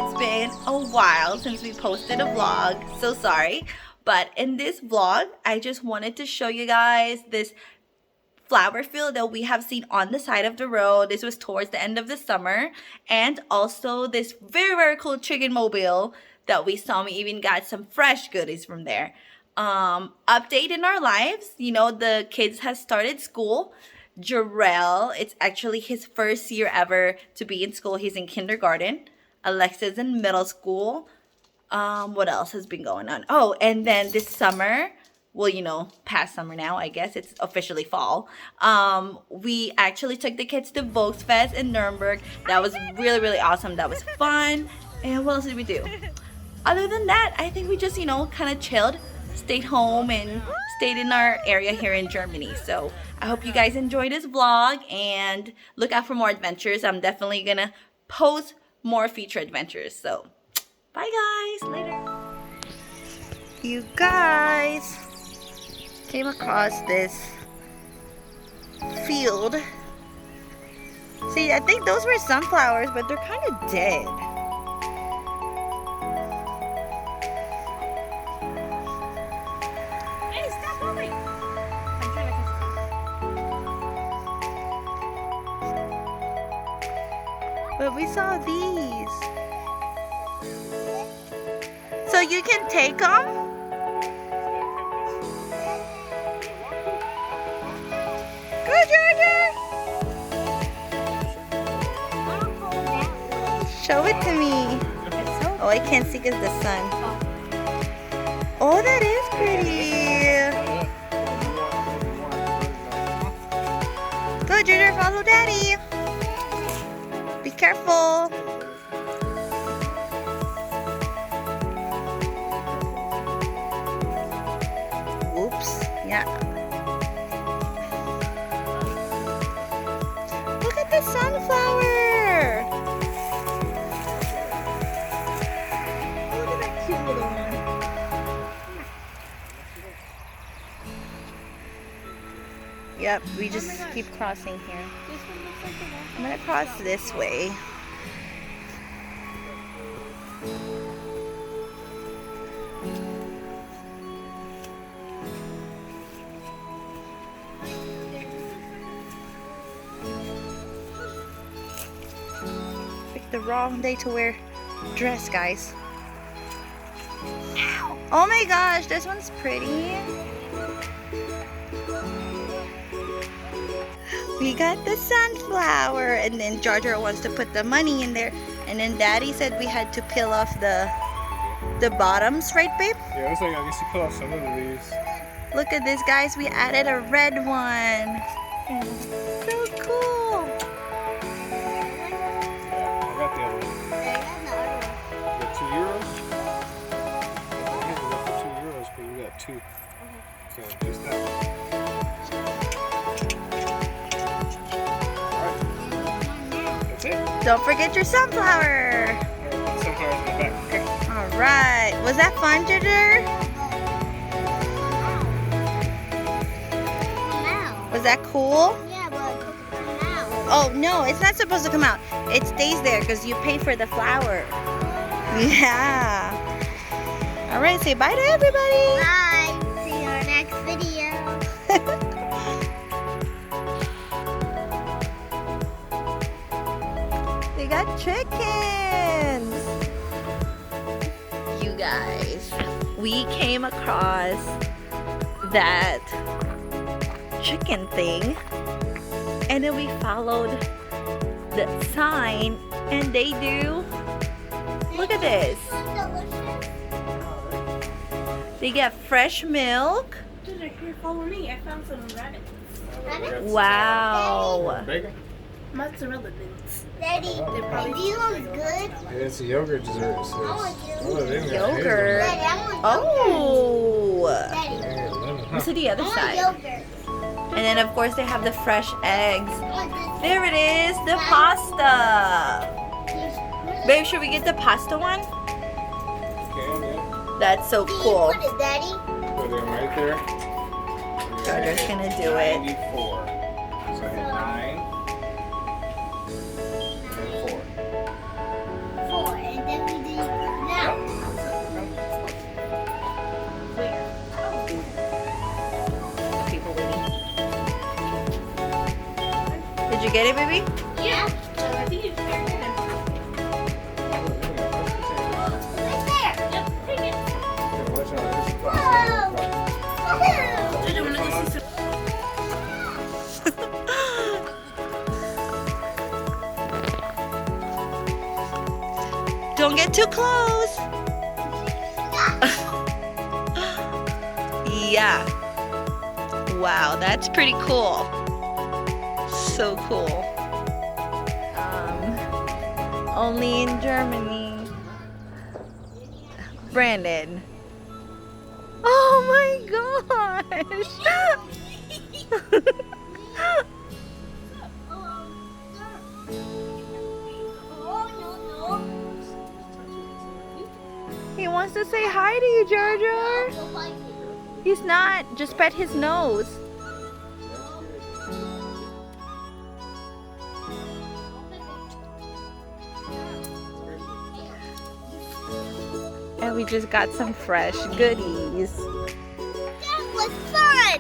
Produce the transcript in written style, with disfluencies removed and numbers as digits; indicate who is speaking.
Speaker 1: it's been a while since we posted a vlog. So sorry. But in this vlog, I just wanted to show you guys this flower field that we have seen on the side of the road. This was towards the end of the summer. And also this very cool chicken mobile that we saw. We even got some fresh goodies from there. Update in our lives. You know, the kids have started school. Jarrell, it's actually his first year ever to be in school. He's in kindergarten. Alexa's in middle school. What else has been going on? Oh, and then this summer, well, you know, past summer now, I guess it's officially fall. We actually took the kids to Volksfest in Nuremberg. That was really awesome. That was fun. And what else did we do? Other than that, I think we just, you know, kind of chilled, stayed home, and stayed in our area here in Germany. So I hope you guys enjoyed this vlog and look out for more adventures. I'm definitely gonna post more feature adventures. So bye guys, later. You guys came across this field. See, I think those were sunflowers, but they're kind of dead. But we saw these. So you can take them? Go, Georgia! Show it to me. Oh, I can't see because the sun. Oh, that is pretty. Go, Georgia, follow Daddy. Be careful. Oops. Yeah. Look at the sunflower. Look at that cute little one. Yep, we just keep crossing here. I'm gonna cross this way. Picked the wrong day to wear dress, guys. Oh my gosh, this one's pretty. We got the sunflower, and then Jar wants to put the money in there, and then Daddy said we had to peel off the bottoms, right, babe?
Speaker 2: Yeah, looks like I guess you peel off some of the leaves.
Speaker 1: Look at this, guys. We added a red one. So cool.
Speaker 2: I got the other one. You got 2 euros? I think we got for 2 euros, but you got 2. So just that one.
Speaker 1: Don't forget your sunflower.
Speaker 2: Sunflowers in the back. Okay.
Speaker 1: All right. Was that fun, Ginger? Was that cool?
Speaker 3: Yeah, but it could come out.
Speaker 1: Oh, no, it's not supposed to come out. It stays there because you paid for the flower. Yeah. All right, say bye to everybody.
Speaker 3: Bye. See you in our next video.
Speaker 1: We got chickens. You guys, we came across that chicken thing, and then we followed the sign, and they do. Look at this. They get fresh milk.
Speaker 4: Ginger, here, follow me. I found some rabbits.
Speaker 1: Wow.
Speaker 2: Bacon?
Speaker 4: Mozzarella bits.
Speaker 3: Daddy, do you look good?
Speaker 2: It's a yogurt dessert. So
Speaker 1: Yogurt.
Speaker 3: Daddy, I want
Speaker 1: Oh.
Speaker 3: Daddy,
Speaker 1: What's to the other
Speaker 3: I want
Speaker 1: side?
Speaker 3: yogurt.
Speaker 1: And then of course they have the fresh eggs.
Speaker 3: I want this.
Speaker 1: There it is, the pasta. Babe, should we get the pasta one? That's so
Speaker 3: Can you
Speaker 1: cool.
Speaker 3: put it, Daddy?
Speaker 2: Put them right there.
Speaker 1: Georgia's gonna do it.
Speaker 2: 94. So hit 9 and 4.
Speaker 3: 4, and then we
Speaker 1: get it, baby?
Speaker 4: Yeah. So I think it's very good.
Speaker 3: Right there.
Speaker 4: Yep, take it.
Speaker 2: Watch out, there's a
Speaker 3: Whoa.
Speaker 4: Jojo, wanna go see some?
Speaker 1: Don't get too close. Yeah. Wow, that's pretty cool. So cool. Only in Germany. Brandon. Oh my gosh. He wants to say hi to you, Jar Jar. He's not. Just pet his nose. And we just got some fresh goodies.
Speaker 3: That was fun.